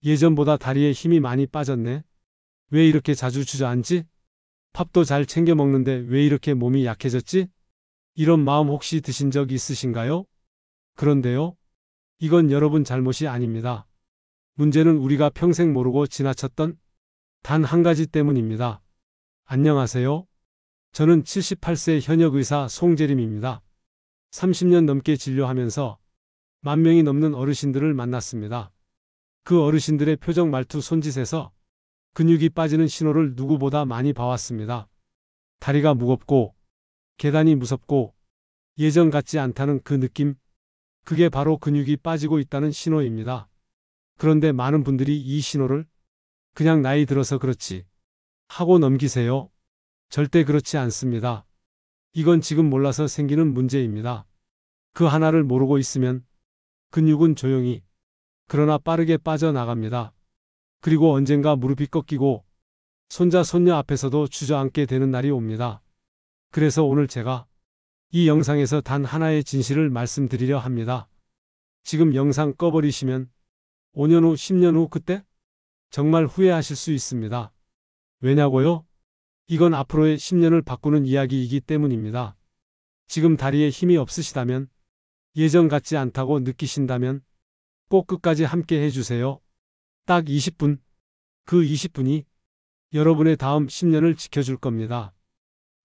예전보다 다리에 힘이 많이 빠졌네. 왜 이렇게 자주 주저앉지? 밥도 잘 챙겨 먹는데 왜 이렇게 몸이 약해졌지? 이런 마음 혹시 드신 적 있으신가요? 그런데요, 이건 여러분 잘못이 아닙니다. 문제는 우리가 평생 모르고 지나쳤던 단 한 가지 때문입니다. 안녕하세요. 저는 78세 현역 의사 송재림입니다. 30년 넘게 진료하면서 10,000명이 넘는 어르신들을 만났습니다. 그 어르신들의 표정, 말투, 손짓에서 근육이 빠지는 신호를 누구보다 많이 봐왔습니다. 다리가 무겁고 계단이 무섭고 예전 같지 않다는 그 느낌, 그게 바로 근육이 빠지고 있다는 신호입니다. 그런데 많은 분들이 이 신호를 그냥 나이 들어서 그렇지 하고 넘기세요. 절대 그렇지 않습니다. 이건 지금 몰라서 생기는 문제입니다. 그 하나를 모르고 있으면 근육은 조용히 그러나 빠르게 빠져나갑니다. 그리고 언젠가 무릎이 꺾이고 손자 손녀 앞에서도 주저앉게 되는 날이 옵니다. 그래서 오늘 제가 이 영상에서 단 하나의 진실을 말씀드리려 합니다. 지금 영상 꺼버리시면 5년 후, 10년 후 그때 정말 후회하실 수 있습니다. 왜냐고요? 이건 앞으로의 10년을 바꾸는 이야기이기 때문입니다. 지금 다리에 힘이 없으시다면, 예전 같지 않다고 느끼신다면 꼭 끝까지 함께 해주세요. 딱 20분. 그 20분이 여러분의 다음 10년을 지켜줄 겁니다.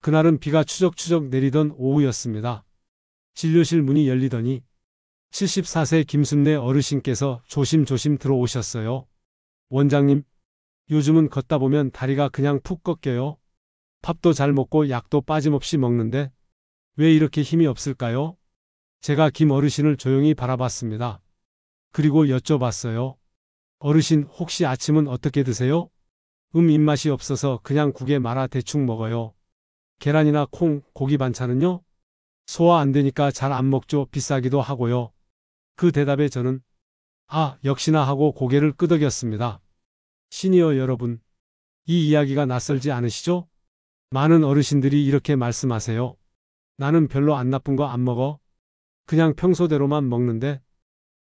그날은 비가 추적추적 내리던 오후였습니다. 진료실 문이 열리더니 74세 김순례 어르신께서 조심조심 들어오셨어요. 원장님, 요즘은 걷다 보면 다리가 그냥 푹 꺾여요. 밥도 잘 먹고 약도 빠짐없이 먹는데 왜 이렇게 힘이 없을까요? 제가 김 어르신을 조용히 바라봤습니다. 그리고 여쭤봤어요. 어르신, 혹시 아침은 어떻게 드세요? 입맛이 없어서 그냥 국에 말아 대충 먹어요. 계란이나 콩, 고기 반찬은요? 소화 안 되니까 잘 안 먹죠. 비싸기도 하고요. 그 대답에 저는 역시나 하고 고개를 끄덕였습니다. 시니어 여러분, 이 이야기가 낯설지 않으시죠? 많은 어르신들이 이렇게 말씀하세요. 나는 별로 안 나쁜 거 안 먹어. 그냥 평소대로만 먹는데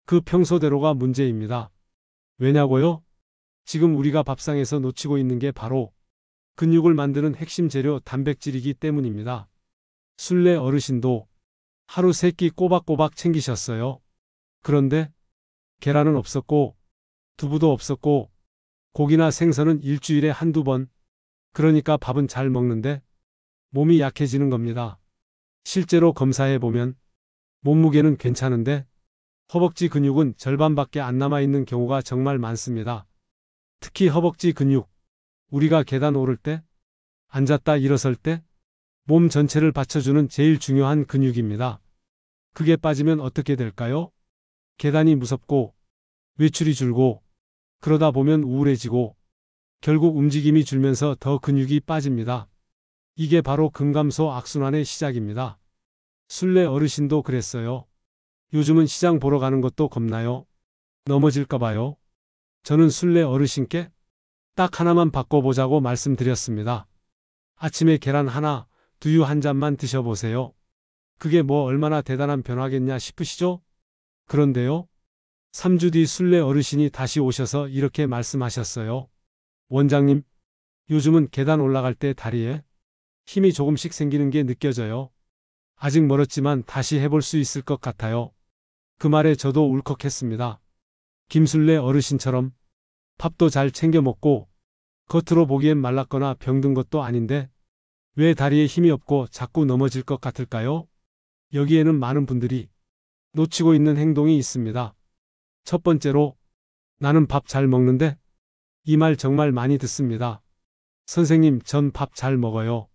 그 평소대로가 문제입니다. 왜냐고요? 지금 우리가 밥상에서 놓치고 있는 게 바로 근육을 만드는 핵심 재료 단백질이기 때문입니다. 순례 어르신도 하루 3끼 꼬박꼬박 챙기셨어요. 그런데 계란은 없었고 두부도 없었고 고기나 생선은 일주일에 한두 번, 그러니까 밥은 잘 먹는데 몸이 약해지는 겁니다. 실제로 검사해보면 몸무게는 괜찮은데 허벅지 근육은 절반밖에 안 남아있는 경우가 정말 많습니다. 특히 허벅지 근육, 우리가 계단 오를 때, 앉았다 일어설 때 몸 전체를 받쳐주는 제일 중요한 근육입니다. 그게 빠지면 어떻게 될까요? 계단이 무섭고 외출이 줄고 그러다 보면 우울해지고 결국 움직임이 줄면서 더 근육이 빠집니다. 이게 바로 근감소 악순환의 시작입니다. 순례 어르신도 그랬어요. 요즘은 시장 보러 가는 것도 겁나요. 넘어질까 봐요. 저는 순례 어르신께 딱 하나만 바꿔보자고 말씀드렸습니다. 아침에 계란 하나, 두유 한 잔만 드셔보세요. 그게 뭐 얼마나 대단한 변화겠냐 싶으시죠? 그런데요, 3주 뒤 순례 어르신이 다시 오셔서 이렇게 말씀하셨어요. 원장님, 요즘은 계단 올라갈 때 다리에 힘이 조금씩 생기는 게 느껴져요. 아직 멀었지만 다시 해볼 수 있을 것 같아요. 그 말에 저도 울컥했습니다. 김순례 어르신처럼 밥도 잘 챙겨 먹고 겉으로 보기엔 말랐거나 병든 것도 아닌데 왜 다리에 힘이 없고 자꾸 넘어질 것 같을까요? 여기에는 많은 분들이 놓치고 있는 행동이 있습니다. 첫 번째로, 나는 밥 잘 먹는데? 이 말 정말 많이 듣습니다. 선생님, 전 밥 잘 먹어요.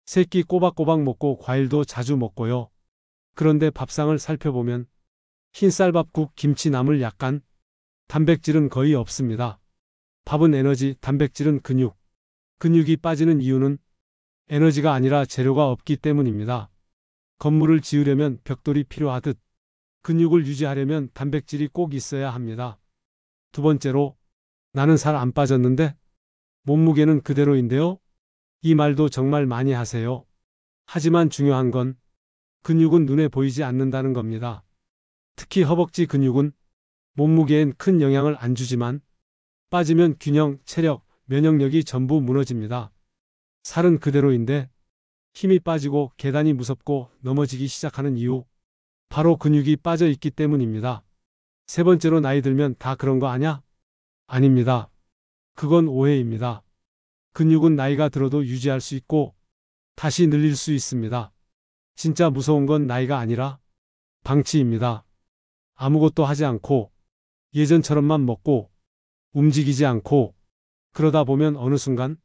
3끼 꼬박꼬박 먹고 과일도 자주 먹고요. 그런데 밥상을 살펴보면 흰쌀밥국, 김치, 나물 약간, 단백질은 거의 없습니다. 밥은 에너지, 단백질은 근육. 근육이 빠지는 이유는 에너지가 아니라 재료가 없기 때문입니다. 건물을 지으려면 벽돌이 필요하듯 근육을 유지하려면 단백질이 꼭 있어야 합니다. 두 번째로, 나는 살 안 빠졌는데 몸무게는 그대로인데요. 이 말도 정말 많이 하세요. 하지만 중요한 건 근육은 눈에 보이지 않는다는 겁니다. 특히 허벅지 근육은 몸무게엔 큰 영향을 안 주지만 빠지면 균형, 체력, 면역력이 전부 무너집니다. 살은 그대로인데 힘이 빠지고 계단이 무섭고 넘어지기 시작하는 이유, 바로 근육이 빠져 있기 때문입니다. 세 번째로 나이 들면 다 그런 거 아냐? 아닙니다. 그건 오해입니다. 근육은 나이가 들어도 유지할 수 있고 다시 늘릴 수 있습니다. 진짜 무서운 건 나이가 아니라 방치입니다. 아무것도 하지 않고 예전처럼만 먹고 움직이지 않고 그러다 보면 어느 순간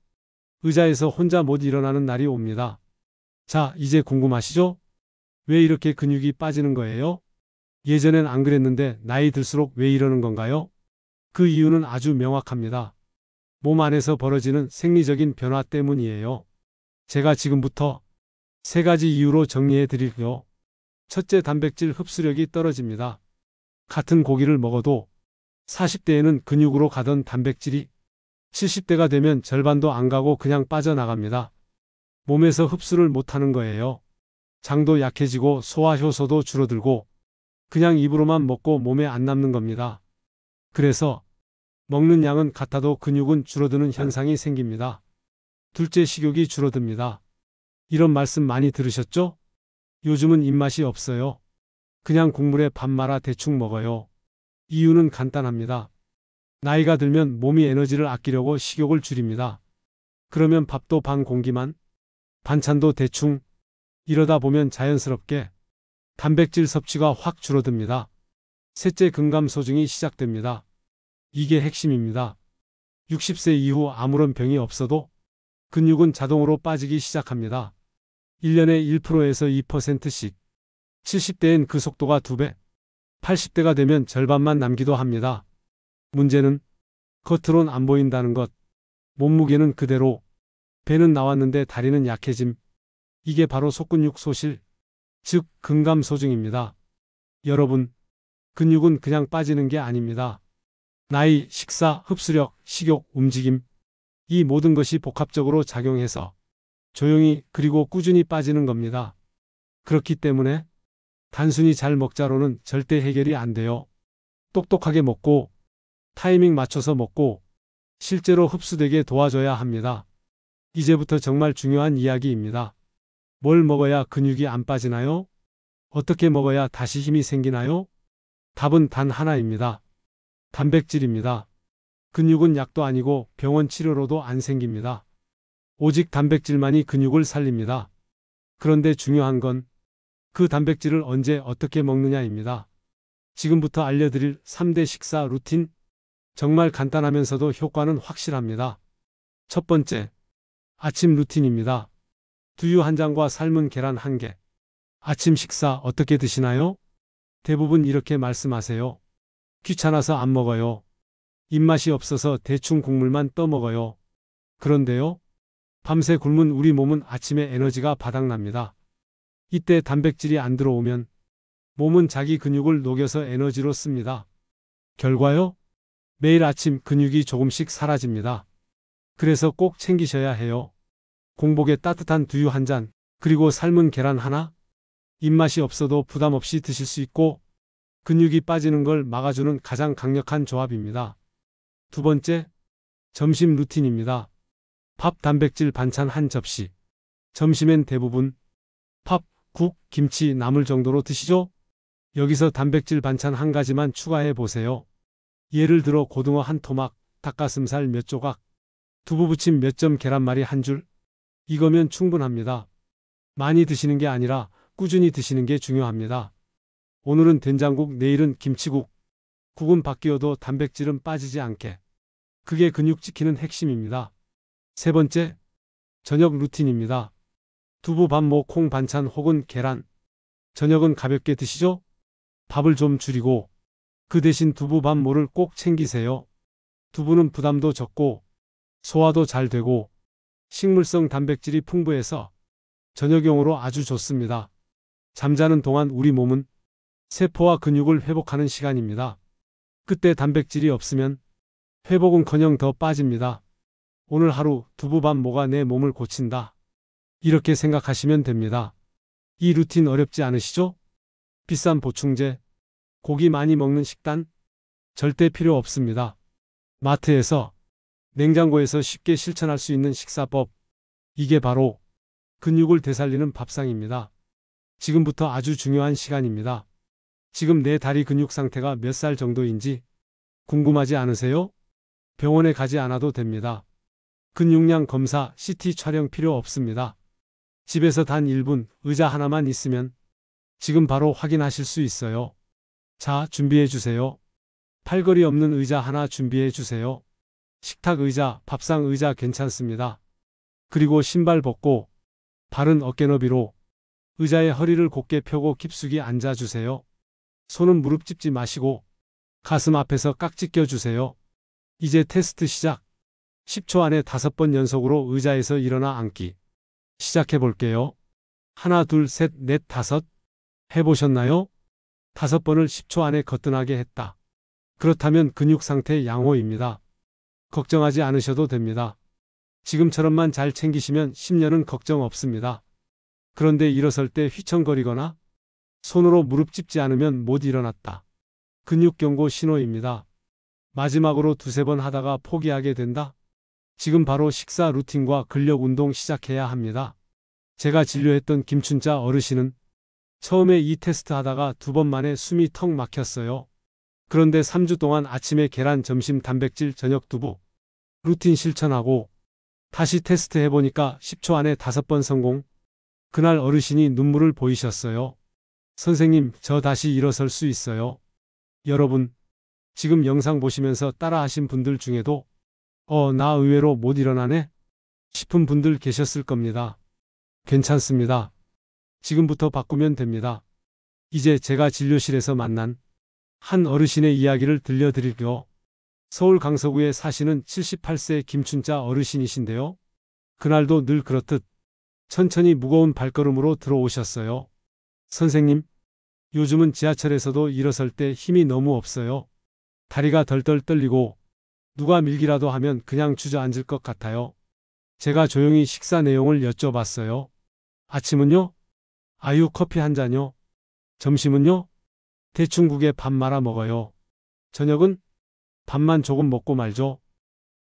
의자에서 혼자 못 일어나는 날이 옵니다. 자, 이제 궁금하시죠? 왜 이렇게 근육이 빠지는 거예요? 예전엔 안 그랬는데 나이 들수록 왜 이러는 건가요? 그 이유는 아주 명확합니다. 몸 안에서 벌어지는 생리적인 변화 때문이에요. 제가 지금부터 세 가지 이유로 정리해 드릴게요. 첫째, 단백질 흡수력이 떨어집니다. 같은 고기를 먹어도 40대에는 근육으로 가던 단백질이 70대가 되면 절반도 안 가고 그냥 빠져나갑니다. 몸에서 흡수를 못하는 거예요. 장도 약해지고 소화 효소도 줄어들고 그냥 입으로만 먹고 몸에 안 남는 겁니다. 그래서 먹는 양은 같아도 근육은 줄어드는 현상이 생깁니다. 둘째, 식욕이 줄어듭니다. 이런 말씀 많이 들으셨죠? 요즘은 입맛이 없어요. 그냥 국물에 밥 말아 대충 먹어요. 이유는 간단합니다. 나이가 들면 몸이 에너지를 아끼려고 식욕을 줄입니다. 그러면 밥도 반 공기만, 반찬도 대충, 이러다 보면 자연스럽게 단백질 섭취가 확 줄어듭니다. 셋째, 근감소증이 시작됩니다. 이게 핵심입니다. 60세 이후 아무런 병이 없어도 근육은 자동으로 빠지기 시작합니다. 1년에 1%에서 2%씩. 70대엔 그 속도가 2배, 80대가 되면 절반만 남기도 합니다. 문제는 겉으론 안 보인다는 것. 몸무게는 그대로, 배는 나왔는데 다리는 약해짐. 이게 바로 속근육 소실, 즉 근감소증입니다. 여러분, 근육은 그냥 빠지는 게 아닙니다. 나이, 식사, 흡수력, 식욕, 움직임, 이 모든 것이 복합적으로 작용해서 조용히 그리고 꾸준히 빠지는 겁니다. 그렇기 때문에 단순히 잘 먹자로는 절대 해결이 안 돼요. 똑똑하게 먹고 타이밍 맞춰서 먹고 실제로 흡수되게 도와줘야 합니다. 이제부터 정말 중요한 이야기입니다. 뭘 먹어야 근육이 안 빠지나요? 어떻게 먹어야 다시 힘이 생기나요? 답은 단 하나입니다. 단백질입니다. 근육은 약도 아니고 병원 치료로도 안 생깁니다. 오직 단백질만이 근육을 살립니다. 그런데 중요한 건 그 단백질을 언제 어떻게 먹느냐입니다. 지금부터 알려드릴 3대 식사 루틴, 정말 간단하면서도 효과는 확실합니다. 첫 번째, 아침 루틴입니다. 두유 한 잔과 삶은 계란 한 개. 아침 식사 어떻게 드시나요? 대부분 이렇게 말씀하세요. 귀찮아서 안 먹어요. 입맛이 없어서 대충 국물만 떠먹어요. 그런데요, 밤새 굶은 우리 몸은 아침에 에너지가 바닥납니다. 이때 단백질이 안 들어오면 몸은 자기 근육을 녹여서 에너지로 씁니다. 결과요? 매일 아침 근육이 조금씩 사라집니다. 그래서 꼭 챙기셔야 해요. 공복에 따뜻한 두유 한 잔, 그리고 삶은 계란 하나? 입맛이 없어도 부담 없이 드실 수 있고 근육이 빠지는 걸 막아주는 가장 강력한 조합입니다. 두 번째, 점심 루틴입니다. 밥, 단백질, 반찬 한 접시. 점심엔 대부분 밥, 국, 김치, 나물 정도로 드시죠? 여기서 단백질 반찬 한 가지만 추가해 보세요. 예를 들어 고등어 한 토막, 닭가슴살 몇 조각, 두부부침 몇 점, 계란말이 한 줄. 이거면 충분합니다. 많이 드시는 게 아니라 꾸준히 드시는 게 중요합니다. 오늘은 된장국, 내일은 김치국. 국은 바뀌어도 단백질은 빠지지 않게. 그게 근육 지키는 핵심입니다. 세 번째, 저녁 루틴입니다. 두부, 밥, 뭐 콩 반찬 혹은 계란. 저녁은 가볍게 드시죠? 밥을 좀 줄이고 그 대신 두부, 밥, 뭐를 꼭 챙기세요. 두부는 부담도 적고 소화도 잘 되고 식물성 단백질이 풍부해서 저녁용으로 아주 좋습니다. 잠자는 동안 우리 몸은 세포와 근육을 회복하는 시간입니다. 그때 단백질이 없으면 회복은커녕 더 빠집니다. 오늘 하루 두부, 밥, 뭐가 내 몸을 고친다. 이렇게 생각하시면 됩니다. 이 루틴 어렵지 않으시죠? 비싼 보충제, 고기 많이 먹는 식단? 절대 필요 없습니다. 마트에서, 냉장고에서 쉽게 실천할 수 있는 식사법. 이게 바로 근육을 되살리는 밥상입니다. 지금부터 아주 중요한 시간입니다. 지금 내 다리 근육 상태가 몇 살 정도인지 궁금하지 않으세요? 병원에 가지 않아도 됩니다. 근육량 검사, CT 촬영 필요 없습니다. 집에서 단 1분 의자 하나만 있으면 지금 바로 확인하실 수 있어요. 자, 준비해 주세요. 팔걸이 없는 의자 하나 준비해 주세요. 식탁 의자, 밥상 의자 괜찮습니다. 그리고 신발 벗고 발은 어깨 너비로 의자에 허리를 곧게 펴고 깊숙이 앉아주세요. 손은 무릎 찝지 마시고 가슴 앞에서 깍지 껴주세요. 이제 테스트 시작. 10초 안에 5번 연속으로 의자에서 일어나 앉기. 시작해 볼게요. 하나, 둘, 셋, 넷, 다섯. 해보셨나요? 5번을 10초 안에 거뜬하게 했다. 그렇다면 근육 상태 양호입니다. 걱정하지 않으셔도 됩니다. 지금처럼만 잘 챙기시면 10년은 걱정 없습니다. 그런데 일어설 때 휘청거리거나 손으로 무릎 찝지 않으면 못 일어났다. 근육 경고 신호입니다. 마지막으로 2-3번 하다가 포기하게 된다. 지금 바로 식사 루틴과 근력 운동 시작해야 합니다. 제가 진료했던 김춘자 어르신은 처음에 이 테스트 하다가 2번 만에 숨이 턱 막혔어요. 그런데 3주 동안 아침에 계란, 점심 단백질, 저녁 두부 루틴 실천하고 다시 테스트 해보니까 10초 안에 5번 성공. 그날 어르신이 눈물을 보이셨어요. 선생님, 저 다시 일어설 수 있어요. 여러분, 지금 영상 보시면서 따라하신 분들 중에도 나 의외로 못 일어나네? 싶은 분들 계셨을 겁니다. 괜찮습니다. 지금부터 바꾸면 됩니다. 이제 제가 진료실에서 만난 한 어르신의 이야기를 들려드릴게요. 서울 강서구에 사시는 78세 김춘자 어르신이신데요. 그날도 늘 그렇듯 천천히 무거운 발걸음으로 들어오셨어요. 선생님, 요즘은 지하철에서도 일어설 때 힘이 너무 없어요. 다리가 덜덜 떨리고 누가 밀기라도 하면 그냥 주저앉을 것 같아요. 제가 조용히 식사 내용을 여쭤봤어요. 아침은요? 아유, 커피 한 잔요. 점심은요? 대충 국에 밥 말아 먹어요. 저녁은? 밥만 조금 먹고 말죠.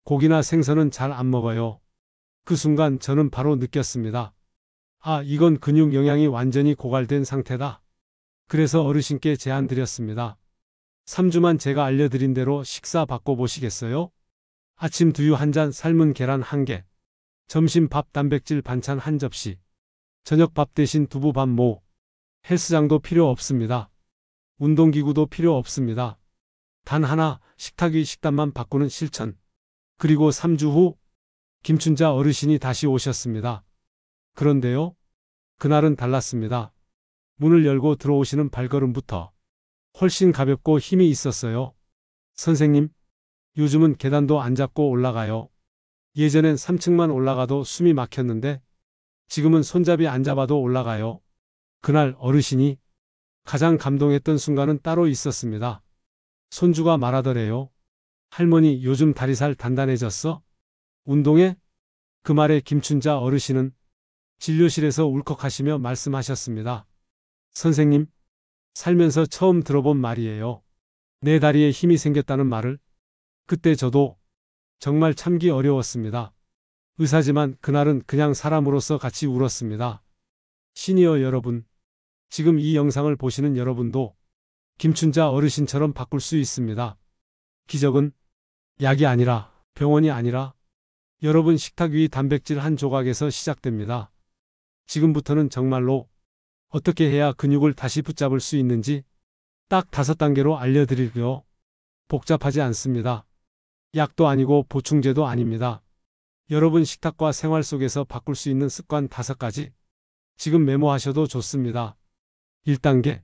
고기나 생선은 잘 안 먹어요. 그 순간 저는 바로 느꼈습니다. 아, 이건 근육 영양이 완전히 고갈된 상태다. 그래서 어르신께 제안 드렸습니다. 3주만 제가 알려드린 대로 식사 바꿔보시겠어요? 아침 두유 한 잔, 삶은 계란 1개. 점심 밥 단백질 반찬 한 접시. 저녁 밥 대신 두부 밥 모. 헬스장도 필요 없습니다. 운동기구도 필요 없습니다. 단 하나, 식탁 위 식단만 바꾸는 실천. 그리고 3주 후 김춘자 어르신이 다시 오셨습니다. 그런데요, 그날은 달랐습니다. 문을 열고 들어오시는 발걸음부터 훨씬 가볍고 힘이 있었어요. 선생님, 요즘은 계단도 안 잡고 올라가요. 예전엔 3층만 올라가도 숨이 막혔는데 지금은 손잡이 안 잡아도 올라가요. 그날 어르신이 가장 감동했던 순간은 따로 있었습니다. 손주가 말하더래요. 할머니, 요즘 다리살 단단해졌어? 운동해? 그 말에 김춘자 어르신은 진료실에서 울컥하시며 말씀하셨습니다. 선생님, 살면서 처음 들어본 말이에요. 내 다리에 힘이 생겼다는 말을. 그때 저도 정말 참기 어려웠습니다. 의사지만 그날은 그냥 사람으로서 같이 울었습니다. 시니어 여러분, 지금 이 영상을 보시는 여러분도 김춘자 어르신처럼 바꿀 수 있습니다. 기적은 약이 아니라, 병원이 아니라 여러분 식탁 위 단백질 한 조각에서 시작됩니다. 지금부터는 정말로 어떻게 해야 근육을 다시 붙잡을 수 있는지 딱 5단계로 알려드릴게요. 복잡하지 않습니다. 약도 아니고 보충제도 아닙니다. 여러분 식탁과 생활 속에서 바꿀 수 있는 습관 5가지. 지금 메모하셔도 좋습니다. 1단계.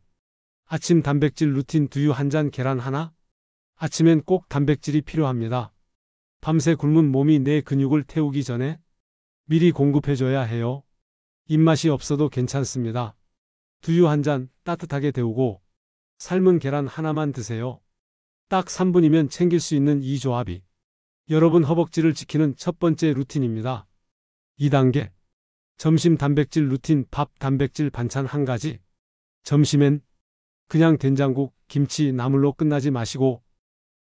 아침 단백질 루틴 두유 한 잔 계란 하나. 아침엔 꼭 단백질이 필요합니다. 밤새 굶은 몸이 내 근육을 태우기 전에 미리 공급해줘야 해요. 입맛이 없어도 괜찮습니다. 두유 한 잔 따뜻하게 데우고 삶은 계란 하나만 드세요. 딱 3분이면 챙길 수 있는 이 조합이 여러분 허벅지를 지키는 첫 번째 루틴입니다. 2단계. 점심 단백질 루틴 밥 단백질 반찬 한 가지. 점심엔 그냥 된장국, 김치, 나물로 끝나지 마시고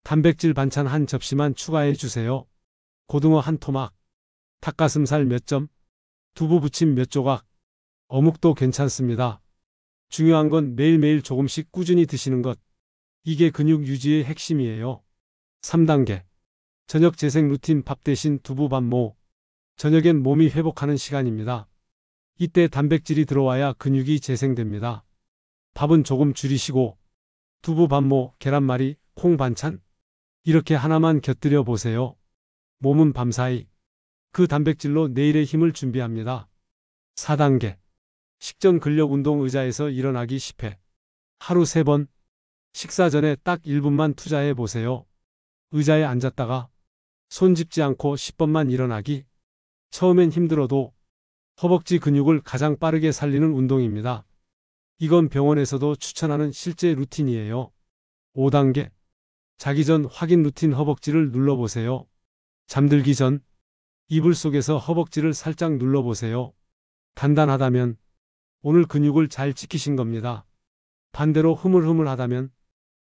단백질 반찬 한 접시만 추가해 주세요. 고등어 한 토막, 닭가슴살 몇 점, 두부 부침 몇 조각, 어묵도 괜찮습니다. 중요한 건 매일매일 조금씩 꾸준히 드시는 것. 이게 근육 유지의 핵심이에요. 3단계. 저녁 재생 루틴. 밥 대신 두부 반모. 저녁엔 몸이 회복하는 시간입니다. 이때 단백질이 들어와야 근육이 재생됩니다. 밥은 조금 줄이시고 두부 반모, 계란말이, 콩 반찬 이렇게 하나만 곁들여 보세요. 몸은 밤사이 그 단백질로 내일의 힘을 준비합니다. 4단계. 식전 근력 운동. 의자에서 일어나기 10회. 하루 3번. 식사 전에 딱 1분만 투자해 보세요. 의자에 앉았다가 손 짚지 않고 10번만 일어나기. 처음엔 힘들어도 허벅지 근육을 가장 빠르게 살리는 운동입니다. 이건 병원에서도 추천하는 실제 루틴이에요. 5단계. 자기 전 확인 루틴. 허벅지를 눌러보세요. 잠들기 전 이불 속에서 허벅지를 살짝 눌러보세요. 단단하다면 오늘 근육을 잘 지키신 겁니다. 반대로 흐물흐물하다면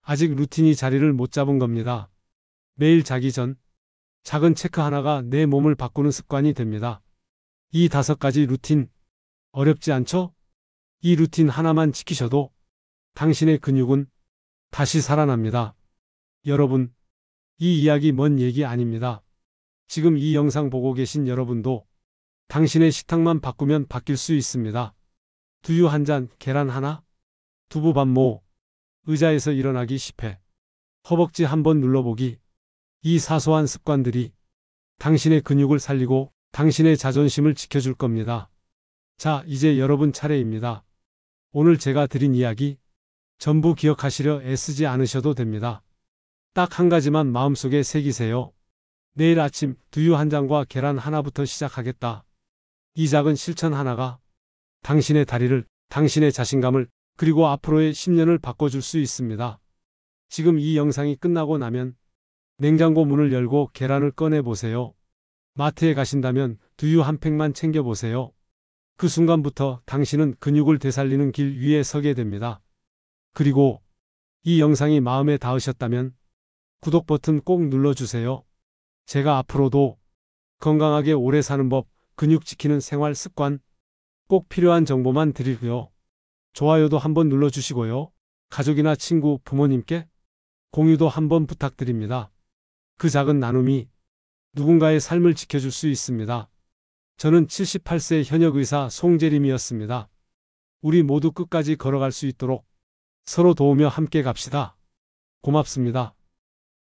아직 루틴이 자리를 못 잡은 겁니다. 매일 자기 전 작은 체크 하나가 내 몸을 바꾸는 습관이 됩니다. 이 5가지 루틴 어렵지 않죠? 이 루틴 하나만 지키셔도 당신의 근육은 다시 살아납니다. 여러분, 이 이야기 먼 얘기 아닙니다. 지금 이 영상 보고 계신 여러분도 당신의 식탁만 바꾸면 바뀔 수 있습니다. 두유 한 잔, 계란 하나, 두부 반모, 의자에서 일어나기 10회, 허벅지 한번 눌러보기. 이 사소한 습관들이 당신의 근육을 살리고 당신의 자존심을 지켜줄 겁니다. 자, 이제 여러분 차례입니다. 오늘 제가 드린 이야기 전부 기억하시려 애쓰지 않으셔도 됩니다. 딱 한 가지만 마음속에 새기세요. 내일 아침 두유 한 잔과 계란 하나부터 시작하겠다. 이 작은 실천 하나가 당신의 다리를, 당신의 자신감을, 그리고 앞으로의 10년을 바꿔줄 수 있습니다. 지금 이 영상이 끝나고 나면 냉장고 문을 열고 계란을 꺼내 보세요. 마트에 가신다면 두유 한 팩만 챙겨보세요. 그 순간부터 당신은 근육을 되살리는 길 위에 서게 됩니다. 그리고 이 영상이 마음에 닿으셨다면 구독 버튼 꼭 눌러주세요. 제가 앞으로도 건강하게 오래 사는 법, 근육 지키는 생활 습관, 꼭 필요한 정보만 드리고요. 좋아요도 한번 눌러주시고요. 가족이나 친구, 부모님께 공유도 한번 부탁드립니다. 그 작은 나눔이 누군가의 삶을 지켜줄 수 있습니다. 저는 78세 현역 의사 송재림이었습니다. 우리 모두 끝까지 걸어갈 수 있도록 서로 도우며 함께 갑시다. 고맙습니다.